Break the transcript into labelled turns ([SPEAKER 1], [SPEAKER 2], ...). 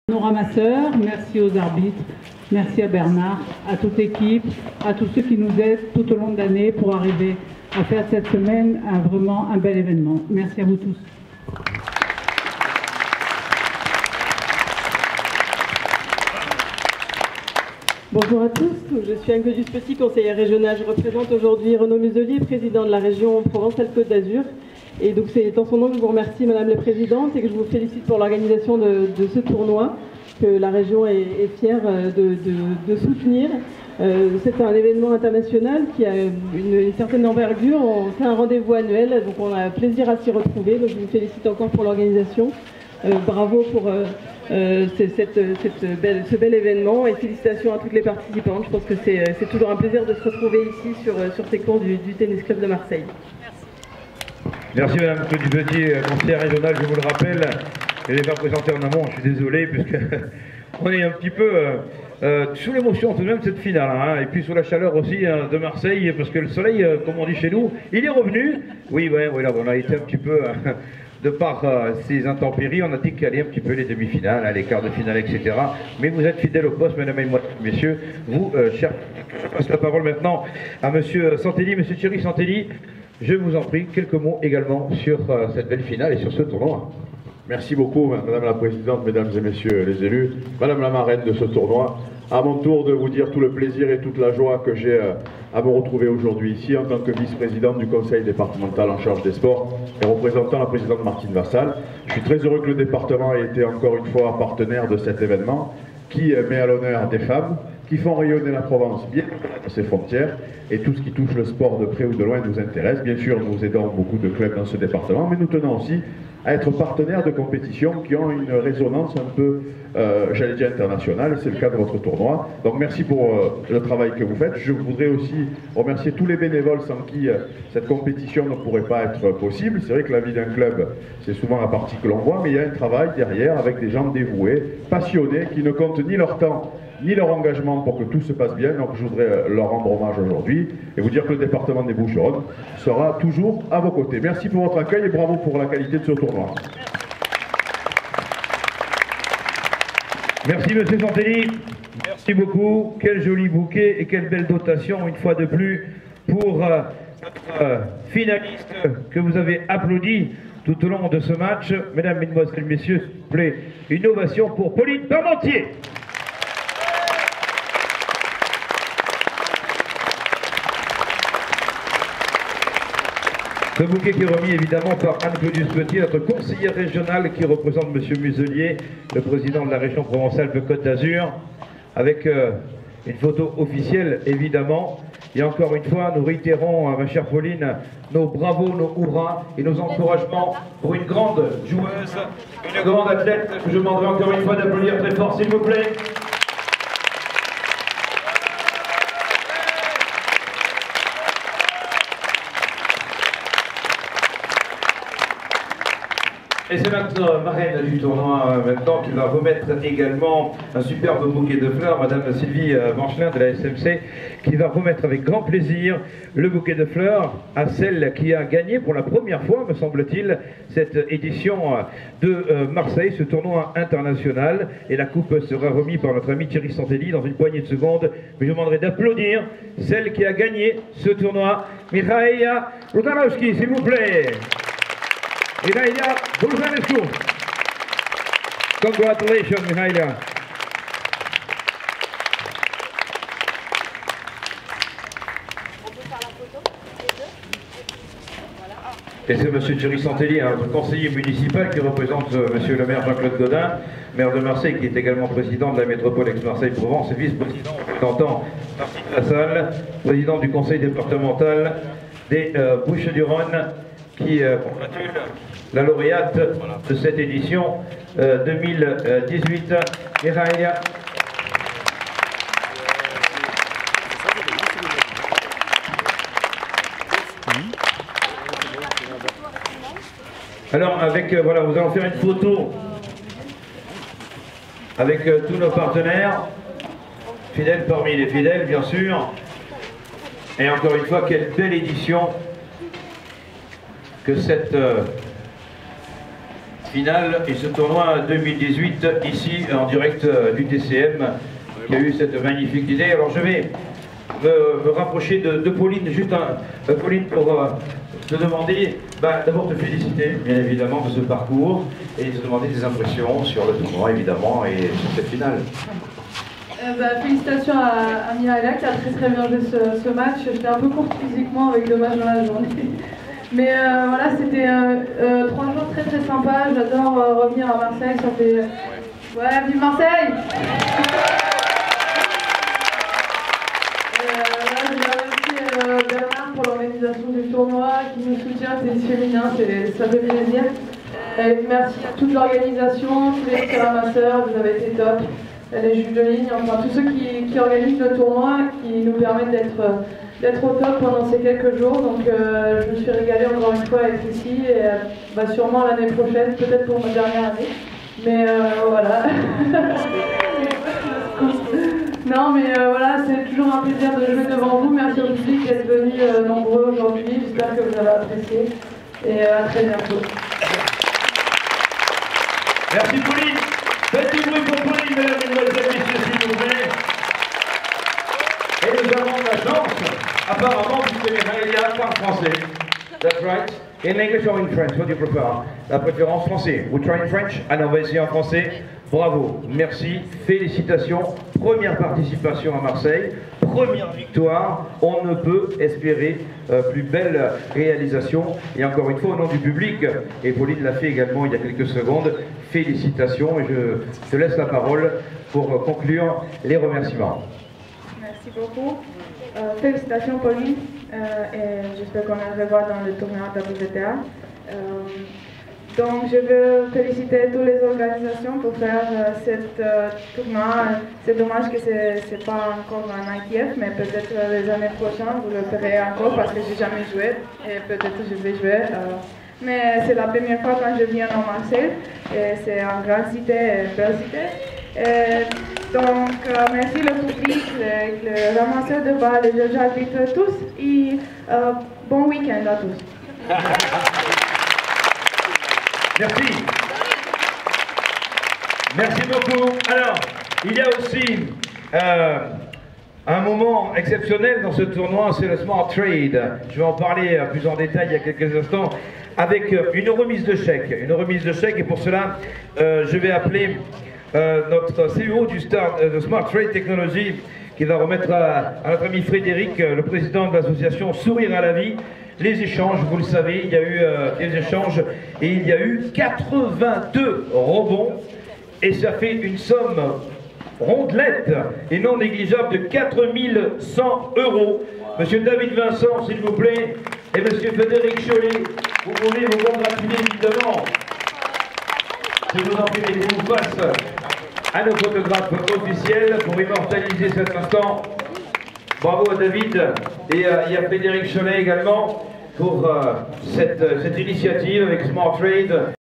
[SPEAKER 1] Nos ramasseurs, merci aux arbitres, merci à Bernard, à toute l'équipe, à tous ceux qui nous aident tout au long de l'année pour arriver à faire cette semaine vraiment un bel événement. Merci à vous tous.
[SPEAKER 2] Bonjour à tous, je suis Anne Petit, conseillère régionale. Je représente aujourd'hui Renaud Muselier, président de la région Provence-Alpes-Côte d'Azur. Et donc c'est en son nom que je vous remercie Madame la Présidente et que je vous félicite pour l'organisation de ce tournoi que la région est fière de soutenir. C'est un événement international qui a une certaine envergure. C'est un rendez-vous annuel, donc on a plaisir à s'y retrouver. Donc je vous félicite encore pour l'organisation. Bravo pour ce bel événement et félicitations à toutes les participantes. Je pense que c'est toujours un plaisir de se retrouver ici sur ces cours du Tennis Club de Marseille.
[SPEAKER 3] Merci Madame Petit, conseillère régionale, je vous le rappelle. Je l'ai pas présenté en amont, je suis désolé, puisque on est un petit peu sous l'émotion tout de même de cette finale, hein, et puis sous la chaleur aussi de Marseille, parce que le soleil, comme on dit chez nous, il est revenu. Oui, ouais, voilà, on a été un petit peu, de par ces intempéries, on a dit qu'il y allait un petit peu les demi-finales, les quarts de finale, etc. Mais vous êtes fidèles au poste, mesdames et messieurs. Vous, chers, je passe la parole maintenant à Monsieur Santelli, Monsieur Thierry Santelli. Je vous en prie, quelques mots également sur cette belle finale et sur ce tournoi.
[SPEAKER 4] Merci beaucoup, Madame la Présidente, Mesdames et Messieurs les élus, Madame la marraine de ce tournoi. À mon tour de vous dire tout le plaisir et toute la joie que j'ai à me retrouver aujourd'hui ici en tant que vice-présidente du conseil départemental en charge des sports et représentant la présidente Martine Vassal. Je suis très heureux que le département ait été encore une fois partenaire de cet événement qui met à l'honneur des femmes qui font rayonner la Provence bien dans ses frontières, et tout ce qui touche le sport de près ou de loin nous intéresse. Bien sûr, nous aidons beaucoup de clubs dans ce département, mais nous tenons aussi à être partenaires de compétitions qui ont une résonance un peu, j'allais dire, internationale, et c'est le cas de votre tournoi. Donc merci pour le travail que vous faites. Je voudrais aussi remercier tous les bénévoles sans qui cette compétition ne pourrait pas être possible. C'est vrai que la vie d'un club, c'est souvent la partie que l'on voit, mais il y a un travail derrière avec des gens dévoués, passionnés, qui ne comptent ni leur temps ni leur engagement pour que tout se passe bien. Donc je voudrais leur rendre hommage aujourd'hui et vous dire que le département des Bouches-du-Rhône sera toujours à vos côtés. Merci pour votre accueil et bravo pour la qualité de ce tournoi.
[SPEAKER 3] Merci Monsieur Santelli, merci beaucoup. Quel joli bouquet et quelle belle dotation une fois de plus pour notre finaliste que vous avez applaudi tout au long de ce match. Mesdames, Mesdemoiselles, Messieurs, s'il vous plaît, une ovation pour Pauline Parmentier. Ce bouquet qui est remis évidemment par Anne-Claude Petit, notre conseillère régionale qui représente M. Muselier, le président de la région Provence-Alpes-Côte d'Azur, avec une photo officielle évidemment. Et encore une fois, nous réitérons, ma chère Pauline, nos bravos, nos hurrahs et nos encouragements pour une grande joueuse, une grande athlète. Je vous demanderai encore une fois d'applaudir très fort, s'il vous plaît. Et c'est notre marraine du tournoi maintenant qui va remettre également un superbe bouquet de fleurs, Madame Sylvie Manchelin de la SMC, qui va remettre avec grand plaisir le bouquet de fleurs à celle qui a gagné pour la première fois, me semble-t-il, cette édition de Marseille, ce tournoi international. Et la coupe sera remise par notre ami Thierry Santelli dans une poignée de secondes. Mais je vous demanderai d'applaudir celle qui a gagné ce tournoi, Mihaela Rutanowski, s'il vous plaît. Mihaela Rutanowski. Congratulations, Mihaela. Et c'est M. Thierry Santelli, un conseiller municipal qui représente M. le maire Jean-Claude Godin, maire de Marseille, qui est également président de la métropole Aix-Marseille-Provence et vice-président représentant Martine Vassal, président du conseil départemental des Bouches-du-Rhône, qui congratule la lauréate de cette édition 2018, Mihaela. Alors, avec, voilà, nous allons faire une photo avec tous nos partenaires, fidèles parmi les fidèles, bien sûr. Et encore une fois, quelle belle édition que cette finale et ce tournoi 2018 ici en direct du TCM qui a eu cette magnifique idée. Alors je vais me rapprocher de Pauline, juste Pauline, pour te demander, d'abord te féliciter bien évidemment de ce parcours et te demander des impressions sur le tournoi évidemment et sur cette finale.
[SPEAKER 5] Félicitations à Mirella qui a très bien joué ce match. J'étais un peu courte physiquement avec 2 matchs dans la journée. Mais voilà, c'était 3 jours très sympas. J'adore revenir à Marseille. Ça fait... Ouais, vive Marseille! Bernard pour l'organisation du tournoi, qui nous soutient, tennis féminin, ça fait plaisir. Merci à toute l'organisation, tous les ramasseurs, vous avez été top. Les juges de ligne, enfin tous ceux qui organisent le tournoi, qui nous permettent d'être au top pendant ces quelques jours. Donc je me suis régalée encore une fois à être ici, et sûrement l'année prochaine, peut-être pour ma dernière année. Mais voilà. Non mais voilà, c'est toujours un plaisir de jouer devant vous. Merci au public d'être venu nombreux aujourd'hui. J'espère que vous avez apprécié. Et à très bientôt.
[SPEAKER 3] Merci Pauline. Faites du bruit pour Pauline, mesdames et messieurs, s'il vous plaît. Et nous avons la chance, apparemment, puisque Mirella parle français. That's right. In English or in French, what do you prefer? La préférence français. We try in French? Alors on va essayer en français. Bravo, merci, félicitations. Première participation à Marseille, première victoire. On ne peut espérer plus belle réalisation. Et encore une fois, au nom du public, et Pauline l'a fait également il y a quelques secondes, félicitations. Et je te laisse la parole pour conclure les remerciements.
[SPEAKER 6] Merci beaucoup. Félicitations Pauline, et j'espère qu'on le revoit dans le tournoi WTA. Donc je veux féliciter toutes les organisations pour faire cette tournoi. C'est dommage que ce n'est pas encore un ITF, mais peut-être les années prochaines vous le ferez encore parce que j'ai jamais joué et peut-être je vais jouer. Mais c'est la première fois quand je viens à Marseille et c'est une grande cité, une belle cité. Donc merci le public, les ramasseurs de balles, les juges arbitres, tous, et bon week-end à tous.
[SPEAKER 3] Merci. Merci beaucoup. Alors, il y a aussi un moment exceptionnel dans ce tournoi, c'est le Smart Trade. Je vais en parler plus en détail il y a quelques instants, avec une remise de chèque. Une remise de chèque, et pour cela, je vais appeler notre CEO de Smart Trade Technology, qui va remettre à notre ami Frédéric, le président de l'association Sourire à la vie, les échanges. Vous le savez, il y a eu des échanges et il y a eu 82 rebonds et ça fait une somme rondelette et non négligeable de 4100 €. Monsieur David Vincent, s'il vous plaît, et monsieur Frédéric Chollet, vous pouvez vous congratuler évidemment. Je vous en prie, mettez-vous face à nos photographes officiels pour immortaliser cet instant. Bravo à David et à Frédéric Chollet également pour cette initiative avec Smart Trade.